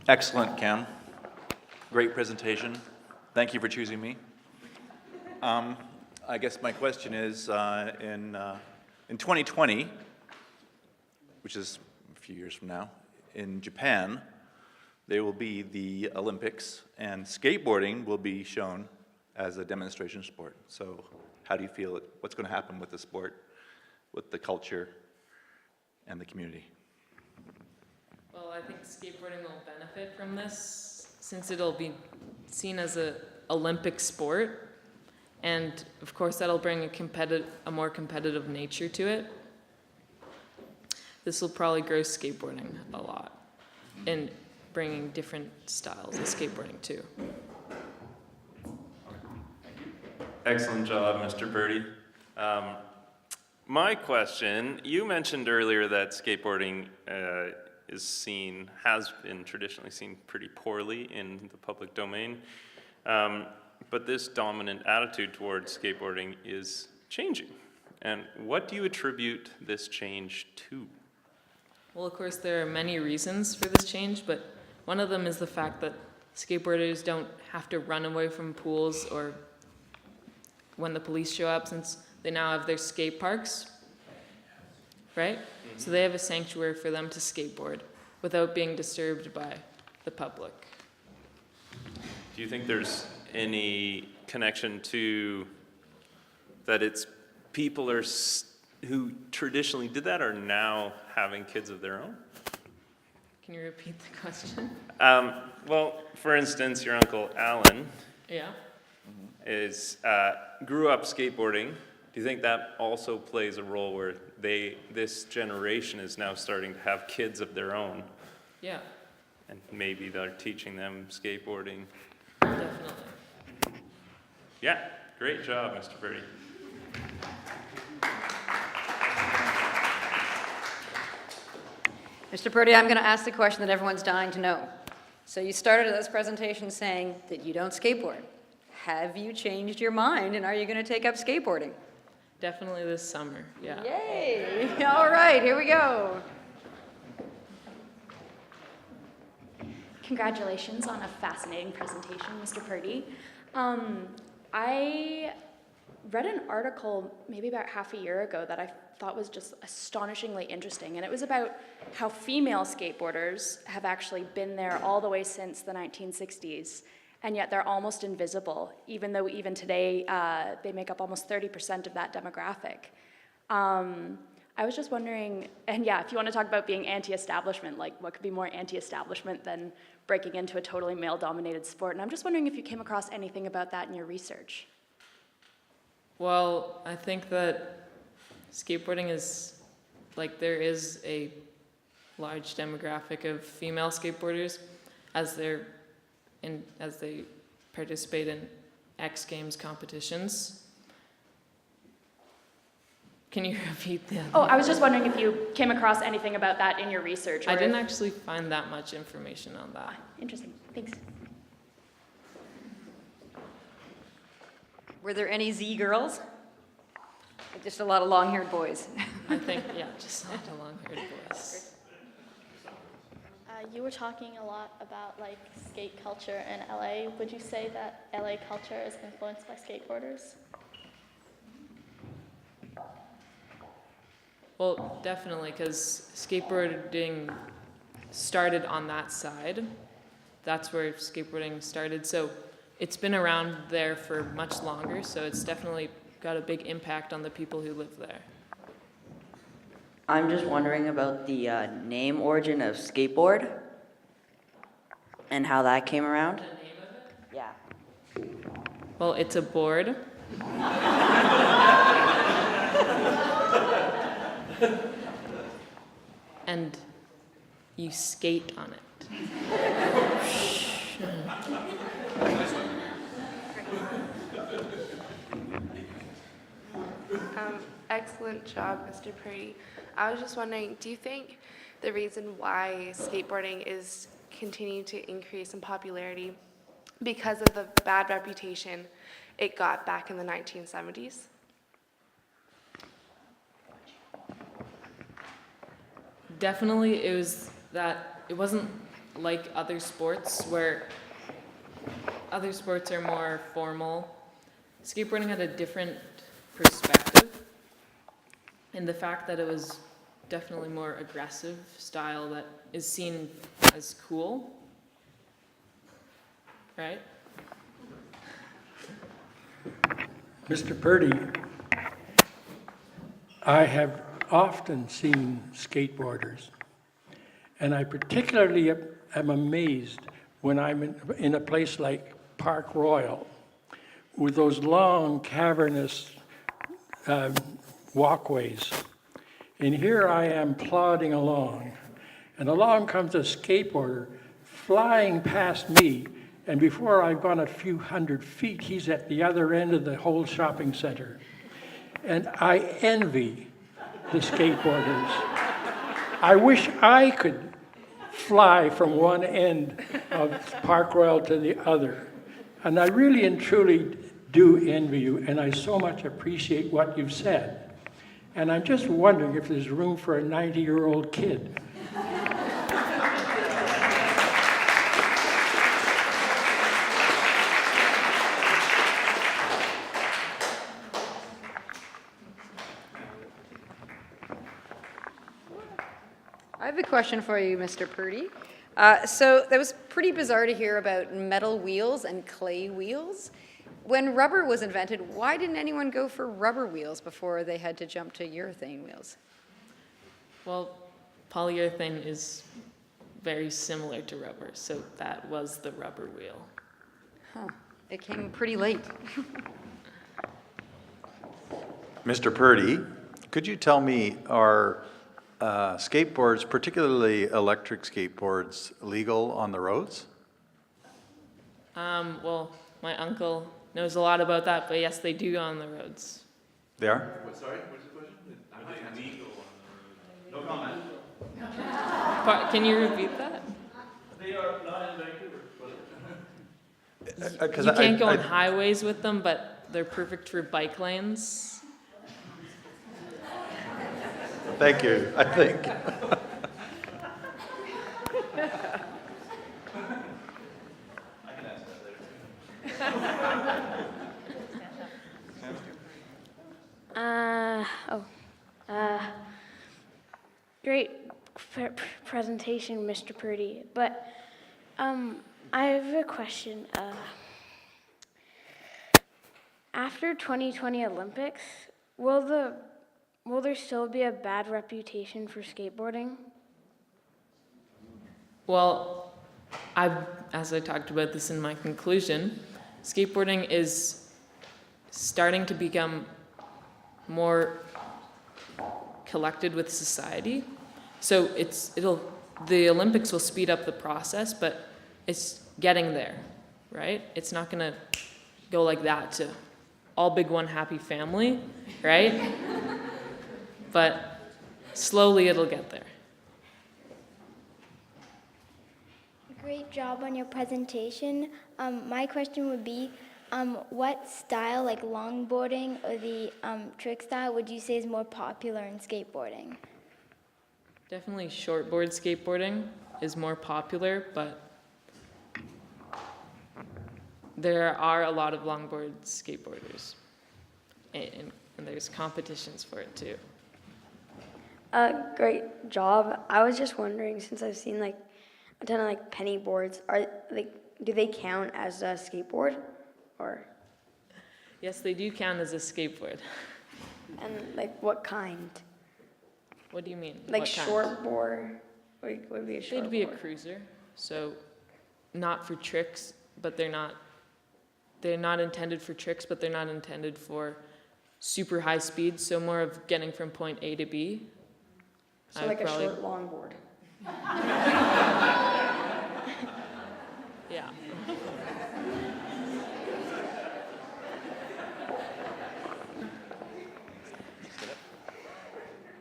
Excellent, Cam. Great presentation. Thank you for choosing me. I guess my question is, in 2020, which is a few years from now, in Japan, there will be the Olympics, and skateboarding will be shown as a demonstration sport. So how do you feel, what's going to happen with the sport, with the culture, and the community? Well, I think skateboarding will benefit from this since it'll be seen as an Olympic sport. And of course, that'll bring a more competitive nature to it. This will probably grow skateboarding a lot and bringing different styles of skateboarding too. Excellent job, Mr. Purdy. My question, you mentioned earlier that skateboarding has been traditionally seen pretty poorly in the public domain, but this dominant attitude towards skateboarding is changing. And what do you attribute this change to? Well, of course, there are many reasons for this change, but one of them is the fact that skateboarders don't have to run away from pools or when the police show up, since they now have their skate parks, right? Mm-hmm. So they have a sanctuary for them to skateboard without being disturbed by the public. Do you think there's any connection to that it's people who traditionally did that are now having kids of their own? Can you repeat the question? Well, for instance, your uncle Alan grew up skateboarding. Do you think that also plays a role where this generation is now starting to have kids of their own? Yeah. And maybe they're teaching them skateboarding. Definitely. Yeah, great job, Mr. Purdy. Mr. Purdy, I'm going to ask the question that everyone's dying to know. So you started this presentation saying that you don't skateboard. Have you changed your mind, and are you going to take up skateboarding? Definitely this summer, yeah. Yay! All right, here we go. Congratulations on a fascinating presentation, Mr. Purdy. I read an article maybe about half a year ago that I thought was just astonishingly interesting, and it was about how female skateboarders have actually been there all the way since the 1960s, and yet they're almost invisible, even though even today they make up almost 30% of that demographic. I was just wondering, and yeah, if you want to talk about being anti-establishment, like what could be more anti-establishment than breaking into a totally male-dominated sport? And I'm just wondering if you came across anything about that in your research. Well, I think that skateboarding is, there is a large demographic of female skateboarders as they participate in X Games competitions. Can you repeat that? Oh, I was just wondering if you came across anything about that in your research. I didn't actually find that much information on that. Interesting, thanks. Were there any Z girls? Or just a lot of long-haired boys? I think, yeah, just not a long-haired boys. You were talking a lot about skate culture in LA. Would you say that LA culture is influenced by skateboarders? Well, definitely, because skateboarding started on that side. That's where skateboarding started. So it's been around there for much longer, so it's definitely got a big impact on the people who live there. I'm just wondering about the name origin of skateboard and how that came around. The name of it? Yeah. Well, it's a board. And you skate on it. Excellent job, Mr. Purdy. I was just wondering, do you think the reason why skateboarding is continuing to increase in popularity because of the bad reputation it got back in the 1970s? Definitely, it wasn't like other sports, where other sports are more formal, skateboarding had a different perspective. And the fact that it was definitely more aggressive style that is seen as cool, right? Mr. Purdy, I have often seen skateboarders, and I particularly am amazed when I'm in a place like Park Royal with those long, cavernous walkways. And here I am plodding along, and along comes a skateboarder flying past me, and before I've gone a few hundred feet, he's at the other end of the whole shopping center. And I envy the skateboarders. I wish I could fly from one end of Park Royal to the other. And I really and truly do envy you, and I so much appreciate what you've said. And I'm just wondering if there's room for a 90-year-old kid. I have a question for you, Mr. Purdy. So that was pretty bizarre to hear about metal wheels and clay wheels. When rubber was invented, why didn't anyone go for rubber wheels before they had to jump to urethane wheels? Well, polyurethane is very similar to rubber, so that was the rubber wheel. Huh, it came pretty late. Mr. Purdy, could you tell me, are skateboards, particularly electric skateboards, legal on the roads? Well, my uncle knows a lot about that, but yes, they do go on the roads. They are? Sorry, what's the question? Are they legal on the road? No comment. Can you repeat that? They are not in Vancouver. Because You can't go on highways with them, but they're perfect for bike lanes. Thank you, I think. Great presentation, Mr. Purdy. But I have a question. After 2020 Olympics, will there still be a bad reputation for skateboarding? Well, as I talked about this in my conclusion, skateboarding is starting to become more collected with society. So the Olympics will speed up the process, but it's getting there, right? It's not gonna go like that to all big one happy family, right? But slowly it'll get there. Great job on your presentation. My question would be, what style, like longboarding or the trick style, would you say is more popular in skateboarding? Definitely shortboard skateboarding is more popular, but there are a lot of longboard skateboarders, and there's competitions for it too. Great job. I was just wondering, since I've seen like a ton of like penny boards, do they count as a skateboard, or? Yes, they do count as a skateboard. And like what kind? What do you mean? Like What kind? shortboard? Like would be a shortboard? They'd be a cruiser, so not for tricks, but they're not intended for tricks, but they're not intended for super high speed, so more of getting from point A to B. So like a short longboard. Yeah.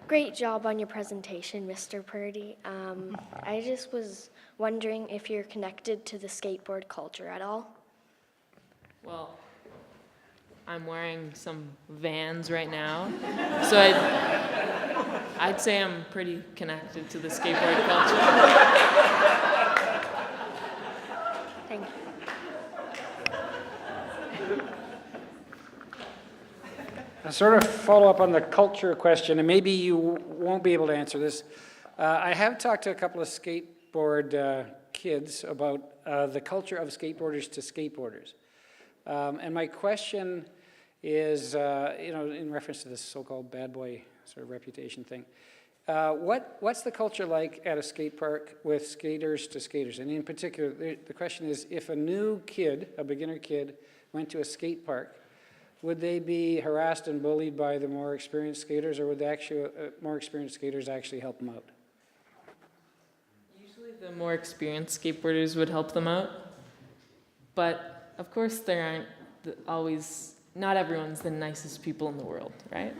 Great job on your presentation, Mr. Purdy. I just was wondering if you're connected to the skateboard culture at all. Well, I'm wearing some Vans right now, so I'd say I'm pretty connected to the skateboard culture. Thank you. A sort of follow up on the culture question, and maybe you won't be able to answer this. I have talked to a couple of skateboard kids about the culture of skateboarders to skateboarders. And my question is, in reference to this so-called bad boy sort of reputation thing, what's the culture like at a skate park with skaters to skaters? And in particular, the question is, if a new kid, a beginner kid, went to a skate park, would they be harassed and bullied by the more experienced skaters, or would the actual more experienced skaters actually help them out? Usually the more experienced skateboarders would help them out, but of course there aren't always, not everyone's the nicest people in the world, right?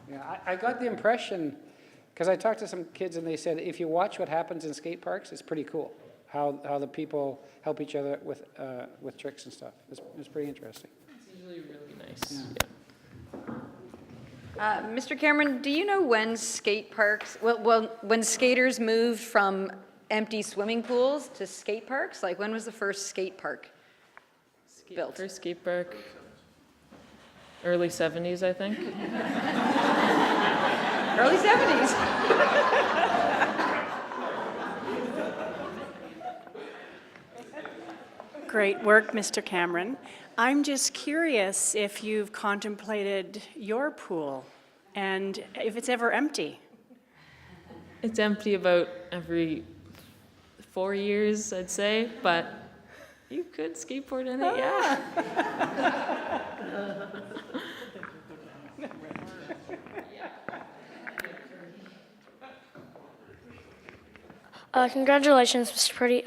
Yeah, I got the impression, because I talked to some kids and they said if you watch what happens in skate parks, it's pretty cool, how the people help each other with tricks and stuff. It's pretty interesting. It's usually really nice. Yeah. Mr. Cameron, do you know when skate parks, when skaters moved from empty swimming pools to skate parks? Like, when was the first skate park built? First skate park, early 70s, I think. Early 70s. Great work, Mr. Cameron. I'm just curious if you've contemplated your pool and if it's ever empty. It's empty about every 4 years, I'd say, but you could skateboard in it, yeah. Congratulations, Mr. Purdy.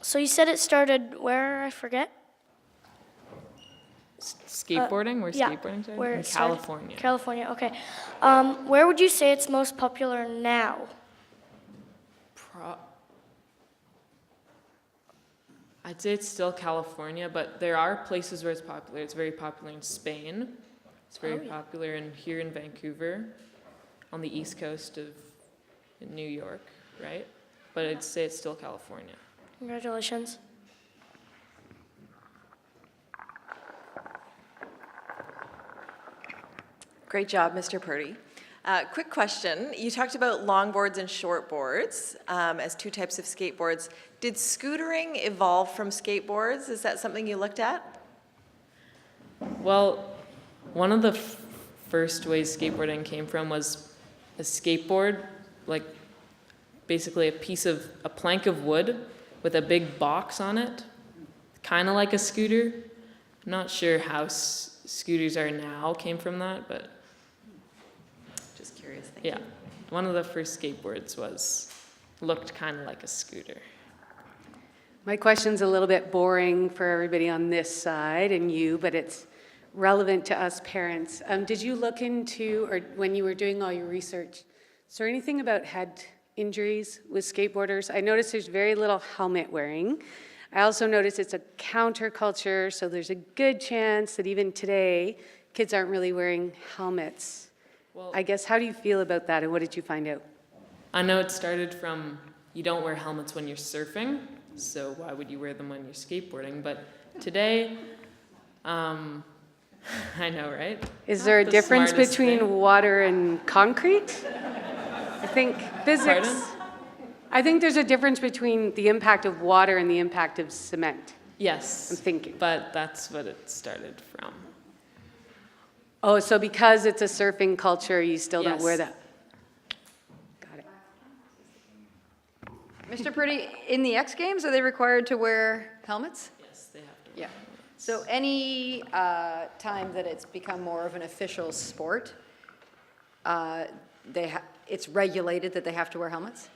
So you said it started where, I forget? Skateboarding? Where yeah, skateboarding started? where In it started? California. California, okay. Where would you say it's most popular now? I'd say it's still California, but there are places where it's popular. It's very popular in Spain. It's very popular here in Vancouver, on the east coast of New York, right? But I'd say it's still California. Congratulations. Great job, Mr. Purdy. Quick question. You talked about longboards and shortboards as two types of skateboards. Did scootering evolve from skateboards? Is that something you looked at? Well, one of the first ways skateboarding came from was a skateboard, like basically a plank of wood with a big box on it, kind of like a scooter. I'm not sure how scooters are now came from that, but just curious. Thank yeah, you. one of the first skateboards looked kind of like a scooter. My question's a little bit boring for everybody on this side and you, but it's relevant to us parents. Did you look into, or when you were doing all your research, is there anything about head injuries with skateboarders? I noticed there's very little helmet wearing. I also noticed it's a counterculture, so there's a good chance that even today, kids aren't really wearing helmets. Well, I guess, how do you feel about that, and what did you find out? I know it started from you don't wear helmets when you're surfing, so why would you wear them when you're skateboarding? But today, I know, right? Is there a Not the difference smartest between thing. water and concrete? I think physics. Pardon? I think there's a difference between the impact of water and the impact of cement. Yes. I'm thinking. But that's what it started from. Oh, so because it's a surfing culture, you still don't wear Yes. that? Got it. Mr. Purdy, in the X Games, are they required to wear helmets? Yes, they have to. Yeah. So any time that it's become more of an official sport, it's regulated that they have to wear helmets?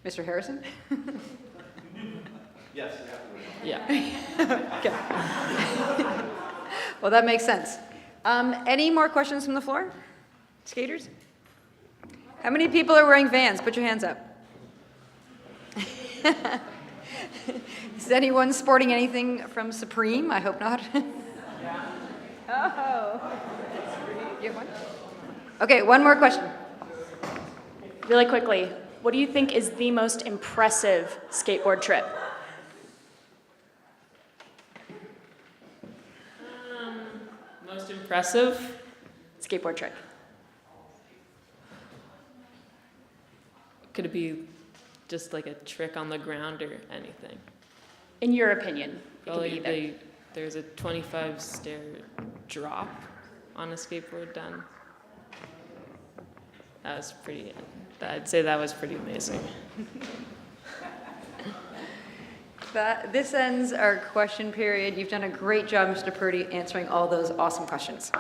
Mr. Harrison? Yes, you have to wear Yeah. Okay. Well, that makes sense. Any more questions from the floor? Skaters? How many people are wearing Vans? Put your hands up. Is anyone sporting anything from Supreme? I hope not. Oh. You have one? Okay, one more question. Really quickly, what do you think is the most impressive skateboard trip? Most impressive? Skateboard trick. Could it be just like a trick on the ground or anything? In your opinion, it could Probably be either. there's a 25-stair drop on a skateboard done. That was pretty, I'd say that was pretty amazing. This ends our question period. You've done a great job, Mr. Purdy, answering all those awesome questions.